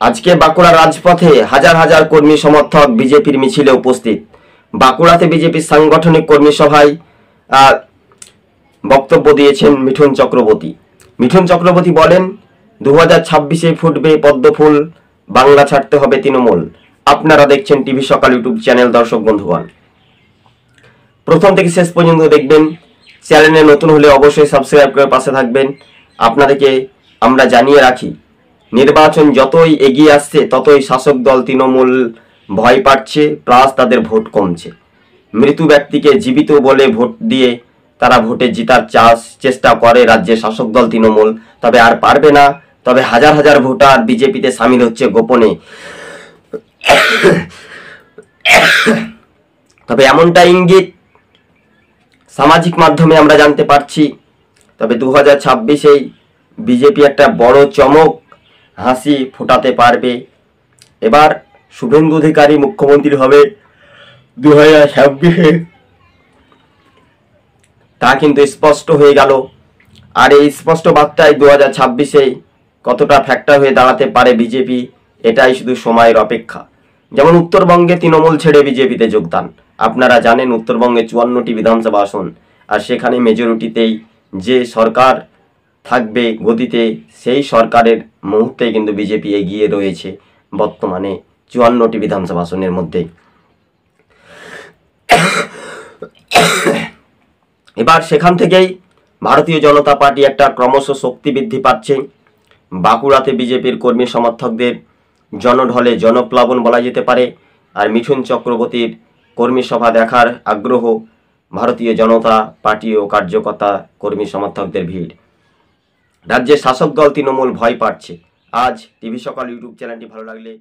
আজকে বাঁকুড়া রাজপথে হাজার হাজার কর্মী সমর্থক বিজেপির মিছিলে উপস্থিত। বাঁকুড়াতে বিজেপির সাংগঠনিক কর্মী সভায় বক্তব্য দিয়েছেন মিঠুন চক্রবর্তী। মিঠুন চক্রবর্তী বলেন, 2026-এ ফুটবে পদ্মফুল, বাংলা ছাড়তে হবে তৃণমূল। আপনারা দেখছেন টিভি সকাল ইউটিউব চ্যানেল। দর্শক বন্ধুগণ, প্রথম থেকে শেষ পর্যন্ত দেখবেন। চ্যানেলে নতুন হলে অবশ্যই সাবস্ক্রাইব করে পাশে থাকবেন। আপনাদেরকে আমরা জানিয়ে রাখি, নির্বাচন যতই এগিয়ে আসছে ততই শাসক দল তৃণমূল ভয় পাচ্ছে, প্লাস তাদের ভোট কমছে। মৃত ব্যক্তিকে জীবিত বলে ভোট দিয়ে তারা ভোটে জিতার চেষ্টা করে রাজ্যের শাসক দল তৃণমূল, তবে আর পারবে না। তবে হাজার হাজার ভোটার বিজেপিতে সামিল হচ্ছে গোপনে। তবে এমনটা ইঙ্গিত সামাজিক মাধ্যমে আমরা জানতে পারছি। তবে 2026-এই বিজেপি একটা বড় চমক হাসি ফোটাতে পারবে। এবার শুভেন্দু অধিকারী মুখ্যমন্ত্রী হবে 2026-এ, তা কিন্তু স্পষ্ট হয়ে গেল। আর এই স্পষ্ট বার্তায় 2026-এ কতটা ফ্যাক্টর হয়ে দাঁড়াতে পারে বিজেপি, এটাই শুধু সময়ের অপেক্ষা। যেমন উত্তরবঙ্গে তৃণমূল ছেড়ে বিজেপিতে যোগদান। আপনারা জানেন উত্তরবঙ্গে 54টি বিধানসভা আসন, আর সেখানে মেজরিটিতেই যে সরকার থাকবে গদিতে, সেই সরকারের মুহূর্তে কিন্তু বিজেপি এগিয়ে রয়েছে বর্তমানে 54টি বিধানসভা আসনের মধ্যে। এবার সেখান থেকেই ভারতীয় জনতা পার্টি একটা ক্রমশ শক্তি বৃদ্ধি পাচ্ছে। বাঁকুড়াতে বিজেপির কর্মী সমর্থকদের জনঢলে জনপ্লাবন বলা যেতে পারে। আর মিঠুন চক্রবর্তীর কর্মী সভা দেখার আগ্রহ ভারতীয় জনতা পার্টি ও কার্যকর্তা কর্মী সমর্থকদের ভিড়। রাজ্যের শাসক দল তৃণমূল ভয় পাচ্ছে। আজ টিভি সকাল ইউটিউব চ্যানেলটি ভালো লাগলে